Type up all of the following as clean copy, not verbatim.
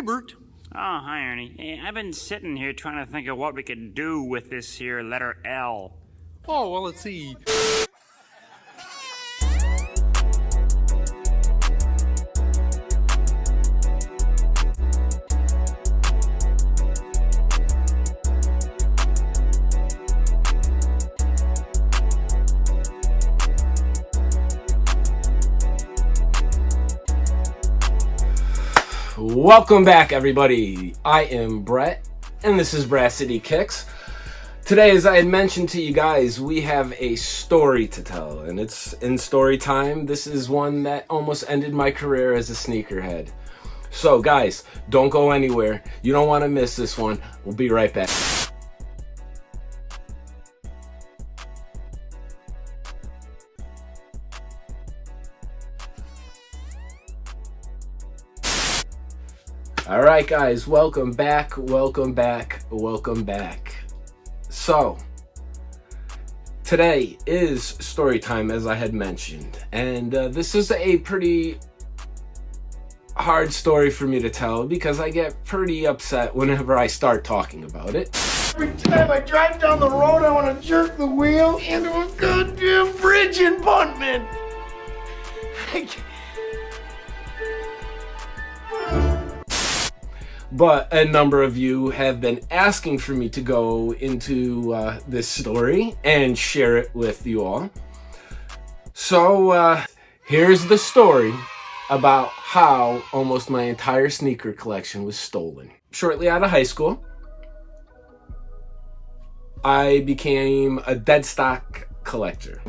Bert. Oh, hi, Ernie. Hey, I've been sitting here trying to think of what we could do with this here letter L. Oh, well, let's see. Welcome back, everybody. I am Brett, and this is Brass City Kicks. Today, as I had mentioned to you guys, we have a story to tell, and it's in story time. This is one that almost ended my career as a sneakerhead. So, guys, don't go anywhere. You don't want to miss this one. We'll be right back. Alright guys, welcome back. So, today is story time, as I had mentioned, and this is a pretty hard story for me to tell because I get pretty upset whenever I start talking about it. Every time I drive down the road, I want to jerk the wheel into a goddamn bridge abutment. But a number of you have been asking for me to go into this story and share it with you all. So here's the story about how almost my entire sneaker collection was stolen. Shortly out of high school, I became a dead stock collector.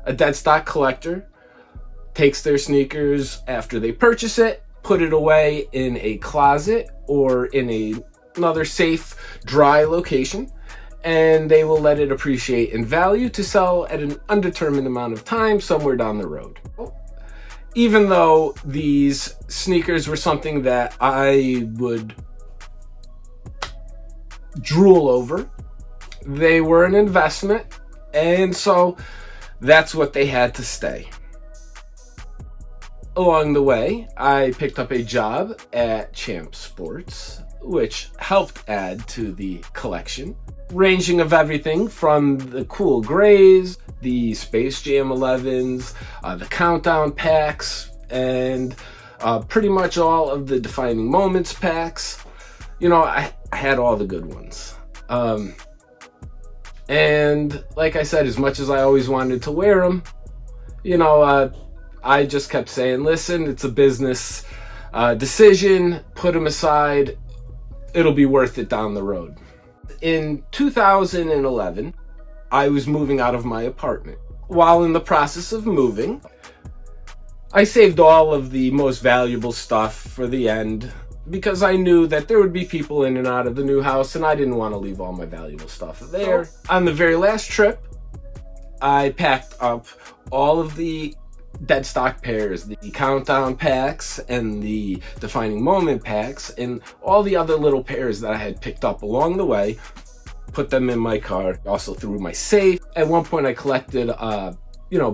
A dead stock collector takes their sneakers after they purchase it, put it away in a closet or in another safe, dry location, and they will let it appreciate in value to sell at an undetermined amount of time somewhere down the road. Even though these sneakers were something that I would drool over, they were an investment, and so that's what they had to stay. Along the way, I picked up a job at Champ Sports, which helped add to the collection, ranging of everything from the cool grays, the Space Jam 11s, the countdown packs, and pretty much all of the defining moments packs. You know, I had all the good ones. And like I said, as much as I always wanted to wear them, you know, I just kept saying, listen, it's a business decision, put them aside, it'll be worth it down the road. In 2011, I was moving out of my apartment. While in the process of moving, I saved all of the most valuable stuff for the end because I knew that there would be people in and out of the new house and I didn't want to leave all my valuable stuff there. On the very last trip, I packed up all of the dead stock pairs, the countdown packs and the defining moment packs and all the other little pairs that I had picked up along the way, put them in my car, also threw my safe. At one point I collected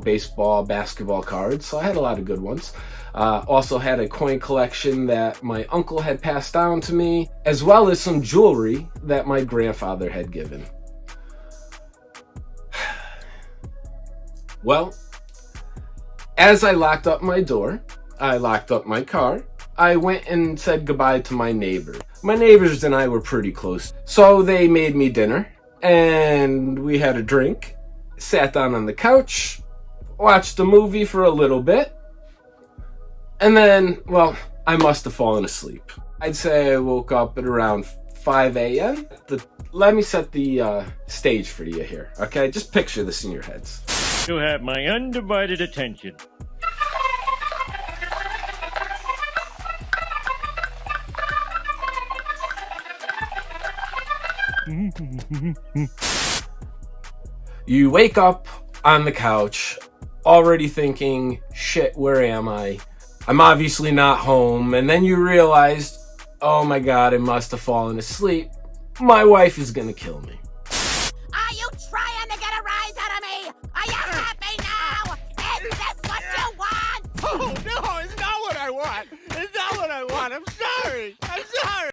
baseball, basketball cards, so I had a lot of good ones. Also had a coin collection that my uncle had passed down to me, as well as some jewelry that my grandfather had given. Well, as I locked up my door, I locked up my car, I went and said goodbye to my neighbor. My neighbors and I were pretty close, so they made me dinner, and we had a drink, sat down on the couch, watched a movie for a little bit, and then, well, I must have fallen asleep. I'd say I woke up at around 5 a.m. Let me set the stage for you here, okay? Just picture this in your heads. You have my undivided attention. You wake up on the couch, already thinking, shit, where am I? I'm obviously not home. And then you realize, oh my God, I must have fallen asleep. My wife is gonna kill me. Are you trying to get a rise out of me? Are you happy now? Is this what you want? Oh, no, it's not what I want. It's not what what I want. I'm sorry. I'm sorry.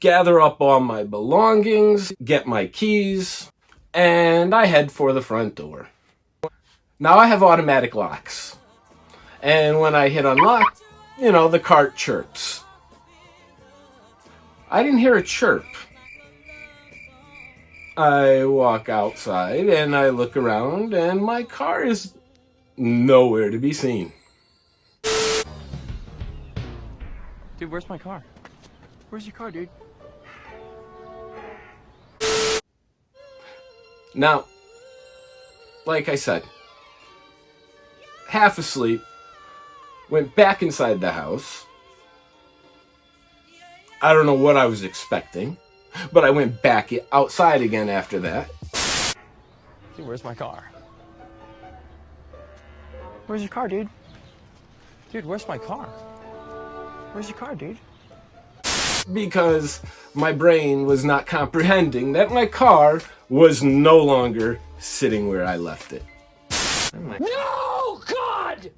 Gather up all my belongings, get my keys, and I head for the front door. Now I have automatic locks. And when I hit unlock, you know, the cart chirps. I didn't hear a chirp. I walk outside and I look around and my car is nowhere to be seen. Dude, where's my car? Where's your car, dude? Now, like I said, half asleep, went back inside the house. I don't know what I was expecting, but I went back outside again after that. Dude, where's my car? Where's your car, dude? Dude, where's my car? Where's your car, dude? Because my brain was not comprehending that my car was no longer sitting where I left it. No, God!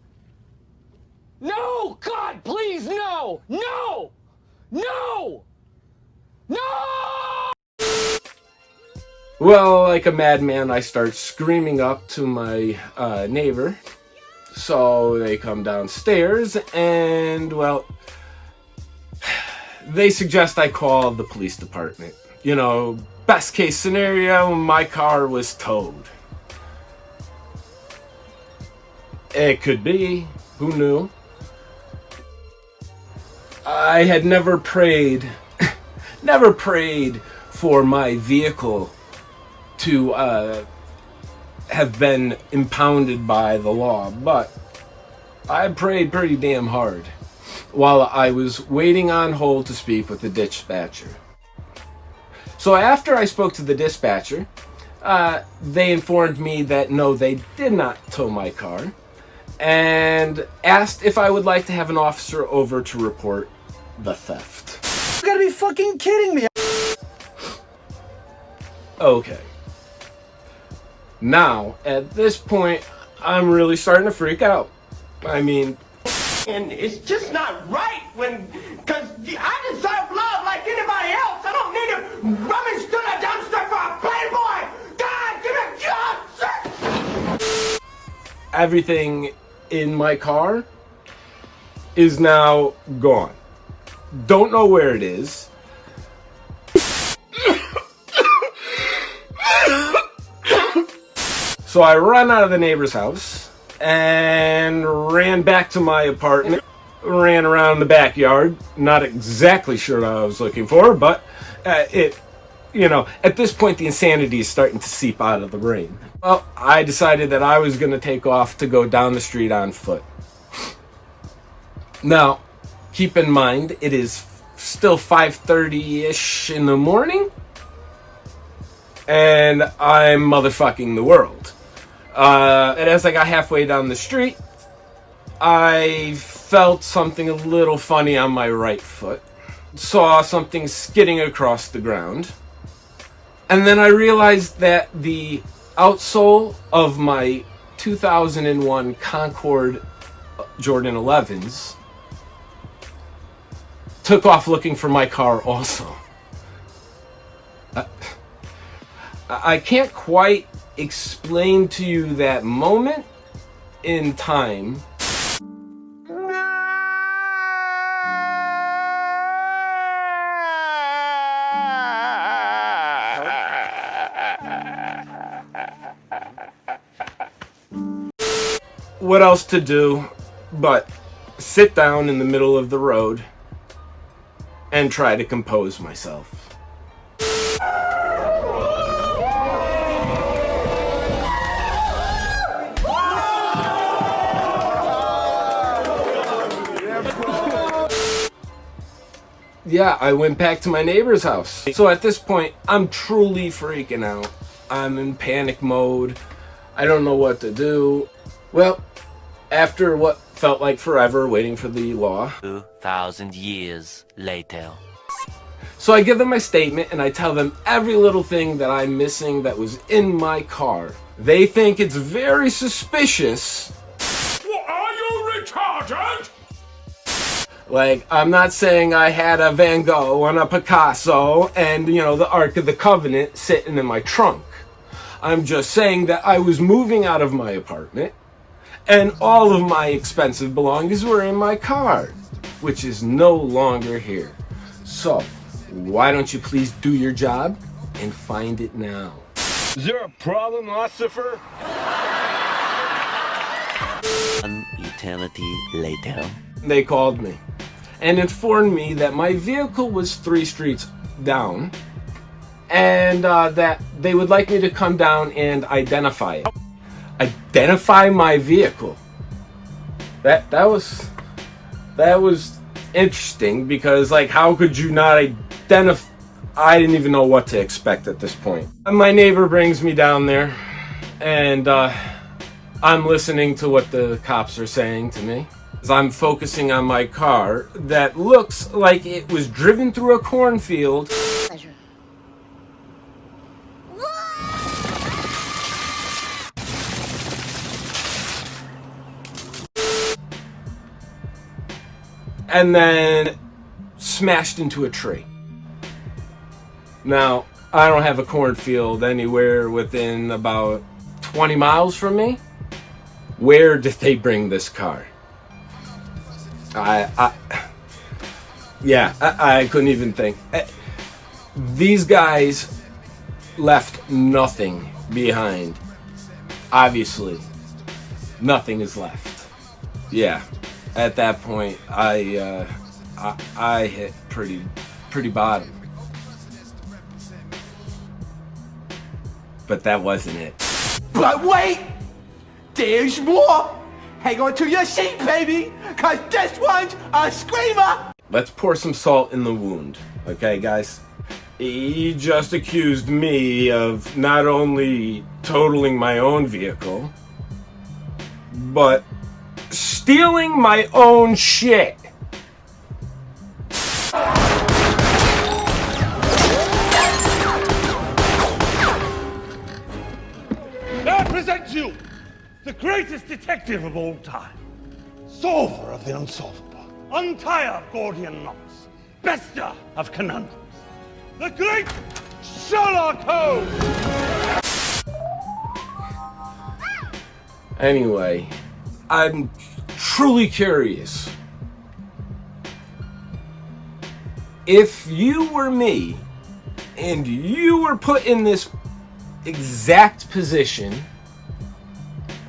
No, God, please, no! No! No! No! Well, like a madman, I start screaming up to my neighbor. So they come downstairs and, well, they suggest I call the police department. You know, best case scenario, my car was towed. It could be. Who knew? I had never prayed for my vehicle to have been impounded by the law, but I prayed pretty damn hard while I was waiting on hold to speak with the dispatcher. So after I spoke to the dispatcher, they informed me that no, they did not tow my car, and asked if I would like to have an officer over to report the theft. You gotta be fucking kidding me. Okay. Now, at this point, I'm really starting to freak out. I mean, And it's just not right because I deserve love like anybody else. I don't need to rummage through the dumpster for a Playboy. God, give me a job, sir. everything in my car is now gone. Don't know where it is. So I run out of the neighbor's house and ran back to my apartment, ran around the backyard, not exactly sure what I was looking for, but you know, at this point the insanity is starting to seep out of the brain. Well, I decided that I was going to take off to go down the street on foot. Now, keep in mind, it is still 5:30-ish in the morning, and I'm motherfucking the world. And as I got halfway down the street, I felt something a little funny on my right foot. Saw something skidding across the ground. And then I realized that the outsole of my 2001 Concord Jordan 11s took off looking for my car also. I can't quite explain to you that moment in time. What else to do but sit down in the middle of the road and try to compose myself. Yeah, I went back to my neighbor's house. So at this point, I'm truly freaking out. I'm in panic mode. I don't know what to do. Well, after what felt like forever waiting for the law, 2,000 years later. so I give them my statement and I tell them every little thing that I'm missing that was in my car. They think it's very suspicious. What, are you retarded? Like, I'm not saying I had a Van Gogh and a Picasso and, you know, the Ark of the Covenant sitting in my trunk. I'm just saying that I was moving out of my apartment and all of my expensive belongings were in my car, which is no longer here. So, why don't you please do your job and find it now? Is there a problem, Lucifer? An eternity later. They called me and informed me that my vehicle was 3 streets down and that they would like me to come down and identify it. Identify my vehicle. That was interesting because, like, how could you not identify? I didn't even know what to expect at this point. My neighbor brings me down there and I'm listening to what the cops are saying to me. I'm focusing on my car that looks like it was driven through a cornfield. Pleasure. And then smashed into a tree. Now, I don't have a cornfield anywhere within about 20 miles from me. Where did they bring this car? I couldn't even think. These guys left nothing behind. Obviously, nothing is left. Yeah, at that point, I hit pretty bottom. But that wasn't it. But wait! There's more! Hang on to your seat, baby! Cause this one's a screamer! Let's pour some salt in the wound, okay, guys? He just accused me of not only totaling my own vehicle, but stealing my own shit. I present you the greatest detective of all time, solver of the unsolvable, untier of Gordian knots, bester of conundrums, the great Sherlock Holmes! Anyway, I'm truly curious. If you were me, and you were put in this exact position,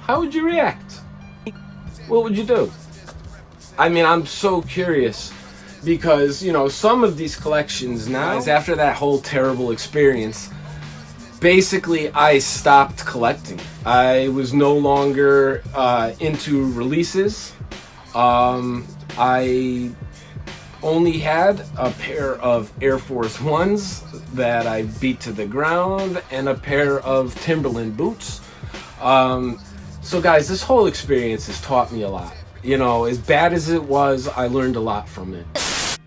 how would you react? What would you do? I mean, I'm so curious because, you know, some of these collections now, after that whole terrible experience, basically I stopped collecting. I was no longer into releases. I only had a pair of Air Force Ones that I beat to the ground and a pair of Timberland boots. So guys, this whole experience has taught me a lot. You know, as bad as it was, I learned a lot from it.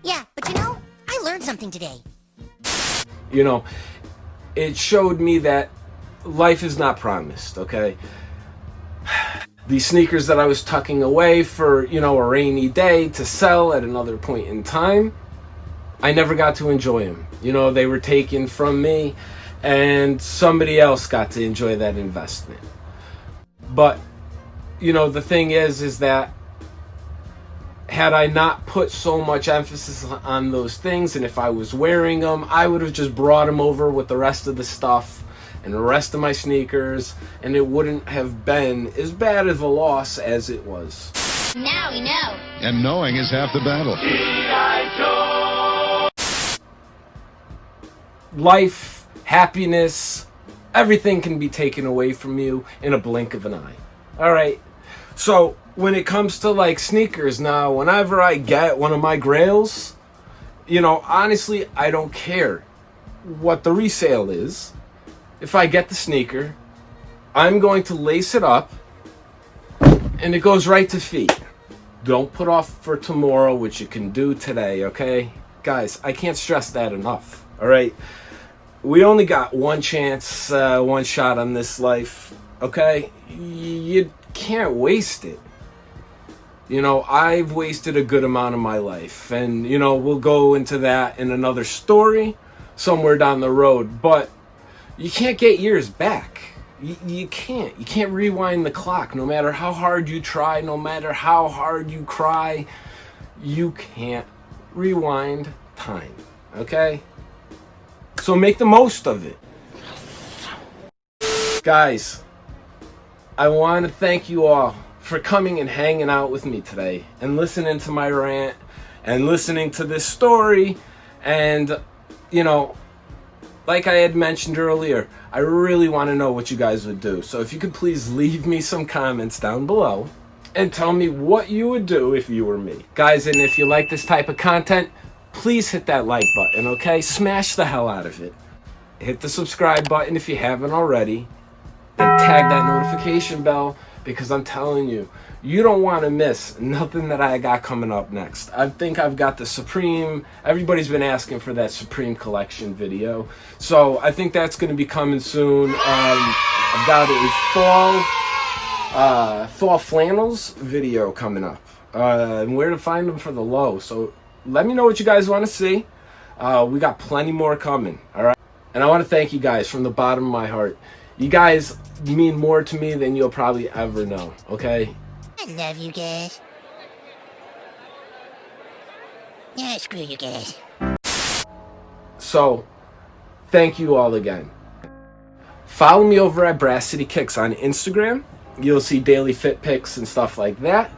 Yeah, but you know, I learned something today. You know, it showed me that life is not promised, okay? These sneakers that I was tucking away for, you know, a rainy day to sell at another point in time, I never got to enjoy them. You know, they were taken from me and somebody else got to enjoy that investment. But, you know, the thing is that had I not put so much emphasis on those things, and if I was wearing them, I would have just brought them over with the rest of the stuff and the rest of my sneakers, and it wouldn't have been as bad of a loss as it was. Now we know. And knowing is half the battle. Life, happiness, everything can be taken away from you in a blink of an eye. Alright, so when it comes to like sneakers now, whenever I get one of my grails, you know, honestly, I don't care what the resale is. If I get the sneaker, I'm going to lace it up and it goes right to feet. Don't put off for tomorrow what you can do today, okay? Guys, I can't stress that enough, alright? We only got one chance, one shot on this life, okay? You can't waste it. You know, I've wasted a good amount of my life, and, you know, we'll go into that in another story somewhere down the road, but you can't get years back. You can't. You can't rewind the clock. No matter how hard you try, no matter how hard you cry, you can't rewind time, okay? So make the most of it. Guys, I want to thank you all for coming and hanging out with me today and listening to my rant and listening to this story. And, you know, like I had mentioned earlier, I really want to know what you guys would do. So if you could please leave me some comments down below and tell me what you would do if you were me. Guys, and if you like this type of content, please hit that like button, okay? Smash the hell out of it. Hit the subscribe button if you haven't already. And tag that notification bell, because I'm telling you, you don't want to miss nothing that I got coming up next. I think I've got the Supreme, everybody's been asking for that Supreme collection video. So I think that's going to be coming soon. I've got a fall flannels video coming up. And where to find them for the low. So let me know what you guys want to see. We got plenty more coming, all right? And I want to thank you guys from the bottom of my heart. You guys mean more to me than you'll probably ever know, okay? I love you guys. Yeah, screw you guys. So, thank you all again. Follow me over at Brass City Kicks on Instagram. You'll see daily fit pics and stuff like that.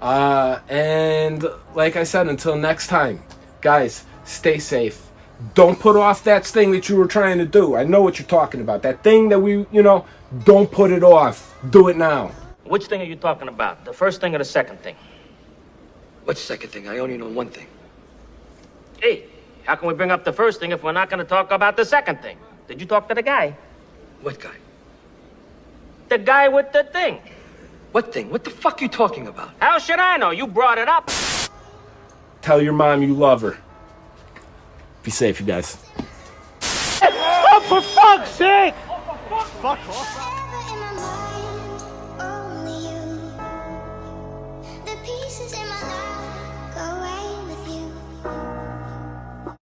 And like I said, until next time, guys, stay safe. Don't put off that thing that you were trying to do. I know what you're talking about. That thing that we, you know, don't put it off. Do it now. Which thing are you talking about? The first thing or the second thing? What second thing? I only know one thing. Hey, how can we bring up the first thing if we're not going to talk about the second thing? Did you talk to the guy? What guy? The guy with the thing. What thing? What the fuck are you talking about? How should I know? You brought it up. Tell your mom you love her. Be safe, you guys. Oh, for fuck's sake! Fuck off.